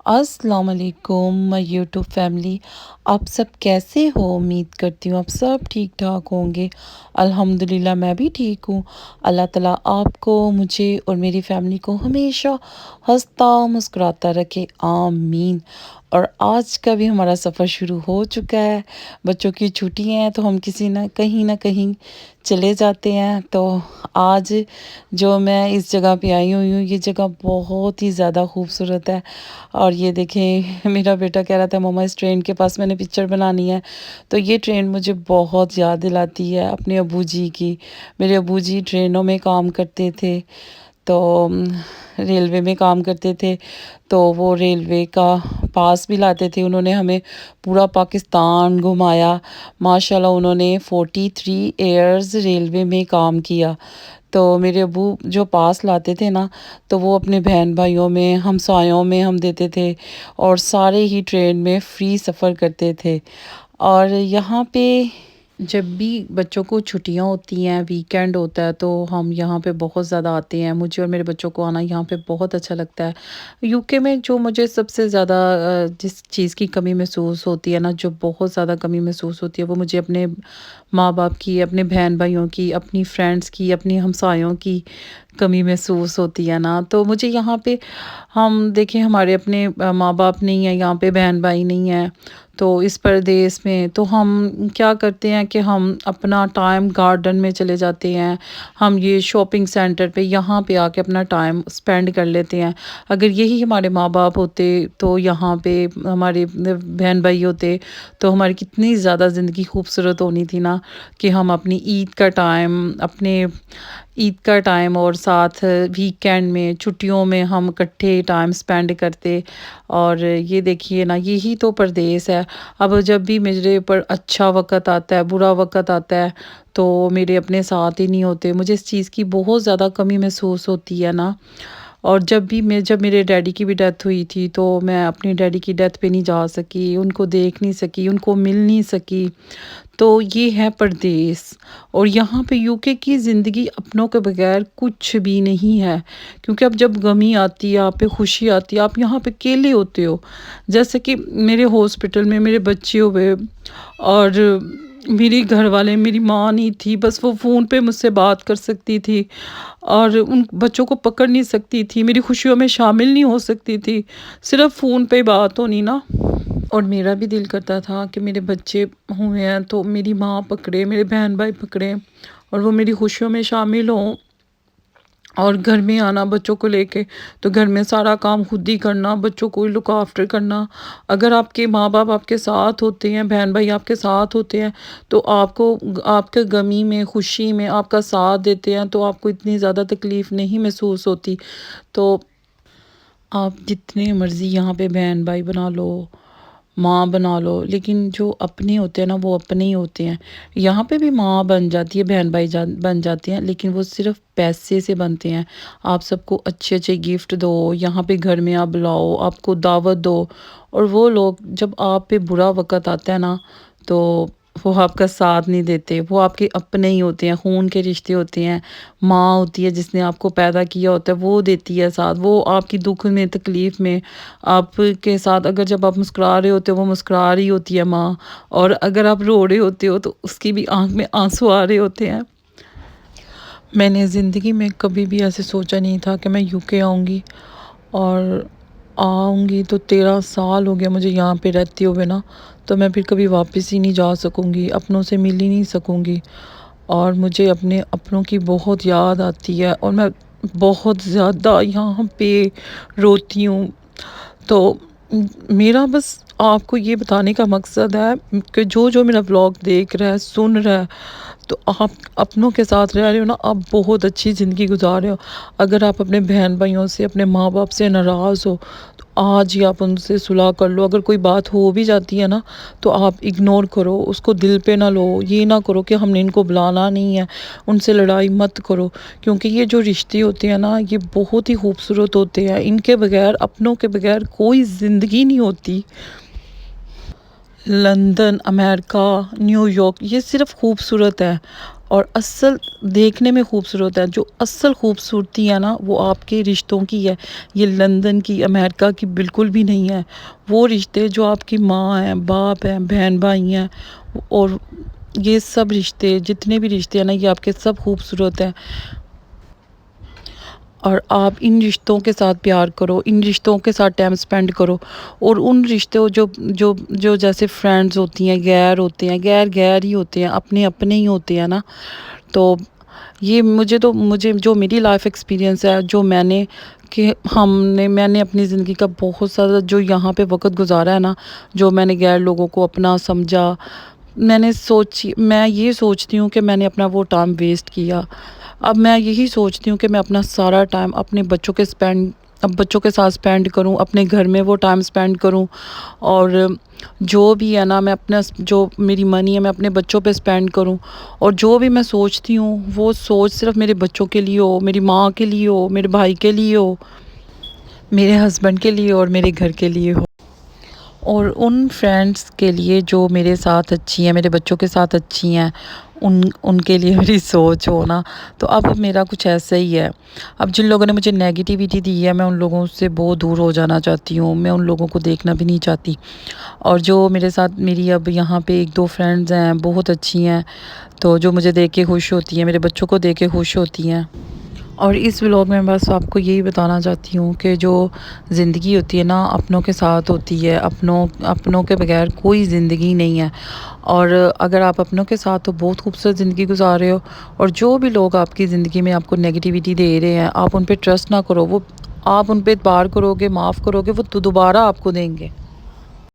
अस्सलाम वालेकुम my YouTube family. आप सब कैसे हो? उम्मीद करती हूँ आप सब ठीक ठाक होंगे। अल्हम्दुलिल्लाह मैं भी ठीक हूँ। अल्लाह ताला आपको, मुझे और मेरी फैमिली को हमेशा हंसता मुस्कुराता रखे, आमीन। और आज का भी हमारा सफ़र शुरू हो चुका है। बच्चों की छुट्टियां हैं तो हम किसी ना कहीं चले जाते हैं। तो आज जो मैं इस जगह पे आई हुई हूँ, ये जगह बहुत ही ज़्यादा खूबसूरत है। और ये देखें, मेरा बेटा कह रहा था मम्मा इस ट्रेन के पास मैंने पिक्चर बनानी है। तो ये ट्रेन मुझे बहुत याद दिलाती है अपने अबू जी की। मेरे अबू जी ट्रेनों में काम करते थे, तो रेलवे में काम करते थे। तो वो रेलवे का पास भी लाते थे। उन्होंने हमें पूरा पाकिस्तान घुमाया। माशाल्लाह उन्होंने 43 ईयर्स रेलवे में काम किया। तो मेरे अबू जो पास लाते थे ना, तो वो अपने बहन भाइयों में, हमसायों में हम देते थे। और सारे ही ट्रेन में फ्री सफ़र करते थे। और यहाँ पे जब भी बच्चों को छुट्टियां होती हैं, वीकेंड होता है, तो हम यहाँ पे बहुत ज़्यादा आते हैं। मुझे और मेरे बच्चों को आना यहाँ पे बहुत अच्छा लगता है। यूके में जो मुझे सबसे ज़्यादा जिस चीज़ की कमी महसूस होती है ना, जो बहुत ज़्यादा कमी महसूस होती है, वो मुझे अपने माँ बाप की, अपने बहन भाइयों की, अपनी फ्रेंड्स की, अपनी हमसायों की कमी महसूस होती है ना। तो मुझे यहाँ पे, हम देखें हमारे अपने माँ बाप नहीं है यहाँ पे, बहन भाई नहीं है। तो इस परदेस में तो हम क्या करते हैं कि हम अपना टाइम गार्डन में चले जाते हैं। हम ये शॉपिंग सेंटर पे यहाँ पे आके अपना टाइम स्पेंड कर लेते हैं। अगर यही हमारे माँ बाप होते, तो यहाँ पे हमारे बहन भाई होते, तो हमारी कितनी ज़्यादा ज़िंदगी खूबसूरत होनी थी ना। कि हम अपनी ईद का टाइम और साथ वीकेंड में, छुट्टियों में हम इकट्ठे टाइम स्पेंड करते। और ये देखिए ना, यही तो परदेस है। अब जब भी मेरे ऊपर अच्छा वक़्त आता है, बुरा वक़्त आता है, तो मेरे अपने साथ ही नहीं होते। मुझे इस चीज़ की बहुत ज़्यादा कमी महसूस होती है ना। और जब मेरे डैडी की भी डेथ हुई थी, तो मैं अपनी डैडी की डेथ पे नहीं जा सकी, उनको देख नहीं सकी, उनको मिल नहीं सकी। तो ये है परदेस। और यहाँ पे यूके की ज़िंदगी अपनों के बगैर कुछ भी नहीं है। क्योंकि अब जब गमी आती है, आप पे खुशी आती है, आप यहाँ पे अकेले होते हो। जैसे कि मेरे हॉस्पिटल में मेरे बच्चे हुए, और मेरे घर वाले, मेरी माँ नहीं थी, बस वो फ़ोन पे मुझसे बात कर सकती थी। और उन बच्चों को पकड़ नहीं सकती थी, मेरी खुशियों में शामिल नहीं हो सकती थी। सिर्फ़ फ़ोन पे बात होनी ना। और मेरा भी दिल करता था कि मेरे बच्चे हुए हैं तो मेरी माँ पकड़े, मेरे बहन भाई पकड़े, और वो मेरी खुशियों में शामिल हों। और घर में आना बच्चों को लेके, तो घर में सारा काम खुद ही करना, बच्चों को लुक आफ्टर करना। अगर आपके माँ बाप आपके साथ होते हैं, बहन भाई आपके साथ होते हैं, तो आपको आपके गमी में, खुशी में आपका साथ देते हैं, तो आपको इतनी ज़्यादा तकलीफ़ नहीं महसूस होती। तो आप जितने मर्ज़ी यहाँ पे बहन भाई बना लो, माँ बना लो, लेकिन जो अपने होते हैं ना, वो अपने ही होते हैं। यहाँ पे भी माँ बन जाती है, बहन भाई बन जाते हैं, लेकिन वो सिर्फ पैसे से बनते हैं। आप सबको अच्छे अच्छे गिफ्ट दो, यहाँ पे घर में आप बुलाओ, आपको दावत दो। और वो लोग जब आप पे बुरा वक़्त आता है ना, तो वो आपका साथ नहीं देते। वो आपके अपने ही होते हैं, खून के रिश्ते होते हैं। माँ होती है जिसने आपको पैदा किया होता है, वो देती है साथ। वो आपकी दुख में, तकलीफ़ में आपके साथ, अगर जब आप मुस्कुरा रहे होते हो, वो मुस्कुरा रही होती है माँ। और अगर आप रो रहे होते हो, तो उसकी भी आँख में आँसू आ रहे होते हैं। मैंने ज़िंदगी में कभी भी ऐसे सोचा नहीं था कि मैं यूके आऊँगी। और आऊँगी तो 13 साल हो गया मुझे यहाँ पे रहते हुए ना। तो मैं फिर कभी वापस ही नहीं जा सकूँगी, अपनों से मिल ही नहीं सकूँगी। और मुझे अपने अपनों की बहुत याद आती है, और मैं बहुत ज़्यादा यहाँ पे रोती हूँ। तो मेरा बस आपको ये बताने का मकसद है कि जो जो मेरा व्लॉग देख रहा है, सुन रहा है, तो आप अपनों के साथ रह रहे हो ना, आप बहुत अच्छी ज़िंदगी गुजार रहे हो। अगर आप अपने बहन भाइयों से, अपने माँ बाप से नाराज़ हो, तो आज ही आप उनसे सुलह कर लो। अगर कोई बात हो भी जाती है ना, तो आप इग्नोर करो, उसको दिल पे ना लो। ये ना करो कि हमने इनको बुलाना नहीं है, उनसे लड़ाई मत करो। क्योंकि ये जो रिश्ते होते हैं ना, ये बहुत ही खूबसूरत होते हैं। इनके बगैर, अपनों के बगैर कोई ज़िंदगी नहीं होती। लंदन, अमेरिका, न्यूयॉर्क, ये सिर्फ खूबसूरत है। اور اصل دیکھنے میں خوبصورت ہے، جو اصل خوبصورتی ہے نا وہ آپ کے رشتوں کی ہے، یہ لندن کی، امریکہ کی بالکل بھی نہیں ہے۔ وہ رشتے جو آپ کی ماں ہیں، باپ ہیں، بہن بھائی ہیں، اور یہ سب رشتے، جتنے بھی رشتے ہیں نا، یہ آپ کے سب خوبصورت ہیں۔ اور آپ ان رشتوں کے ساتھ پیار کرو، ان رشتوں کے ساتھ ٹائم سپینڈ کرو، اور ان رشتوں جو جیسے فرینڈز ہوتی ہیں، غیر ہوتے ہیں، غیر غیر ہی ہوتے ہیں، اپنے اپنے ہی ہوتے ہیں نا۔ تو یہ مجھے جو میری لائف ایکسپیرینس ہے، جو میں نے میں نے اپنی زندگی کا بہت زیادہ جو یہاں پہ وقت گزارا ہے نا، جو میں نے غیر لوگوں کو اپنا سمجھا، میں یہ سوچتی ہوں کہ میں نے اپنا وہ ٹائم ویسٹ کیا۔ اب میں یہی سوچتی ہوں کہ میں اپنا سارا ٹائم اپنے بچوں کے ساتھ سپینڈ کروں، اپنے گھر میں وہ ٹائم سپینڈ کروں، اور جو بھی ہے نا، میں اپنا جو میری منی ہے میں اپنے بچوں پہ سپینڈ کروں، اور جو بھی میں سوچتی ہوں وہ سوچ صرف میرے بچوں کے لیے ہو، میری ماں کے لیے ہو، میرے بھائی کے لیے ہو، میرے ہسبینڈ کے لیے اور میرے گھر کے لیے ہو، اور ان فرینڈس کے لیے جو میرے ساتھ اچھی ہیں، میرے بچوں کے ساتھ اچھی ہیں، ان کے لیے میری سوچ ہو نا۔ تو اب میرا کچھ ایسا ہی ہے۔ اب جن لوگوں نے مجھے نیگیٹیوٹی دی ہے، میں ان لوگوں سے بہت دور ہو جانا چاہتی ہوں، میں ان لوگوں کو دیکھنا بھی نہیں چاہتی۔ اور جو میرے ساتھ میری اب یہاں پہ ایک دو فرینڈز ہیں، بہت اچھی ہیں، تو جو مجھے دیکھ کے خوش ہوتی ہیں، میرے بچوں کو دیکھ کے خوش ہوتی ہیں۔ اور اس ولاگ میں بس آپ کو یہی بتانا چاہتی ہوں کہ جو زندگی ہوتی ہے نا، اپنوں کے ساتھ ہوتی ہے، اپنوں کے بغیر کوئی زندگی نہیں ہے۔ اور اگر آپ اپنوں کے ساتھ تو بہت خوبصورت زندگی گزار رہے ہو، اور جو بھی لوگ آپ کی زندگی میں آپ کو نیگیٹیوٹی دے رہے ہیں، آپ ان پہ ٹرسٹ نہ کرو، وہ آپ ان پہ اعتبار کرو گے، معاف کرو گے، وہ تو دوبارہ آپ کو دیں گے۔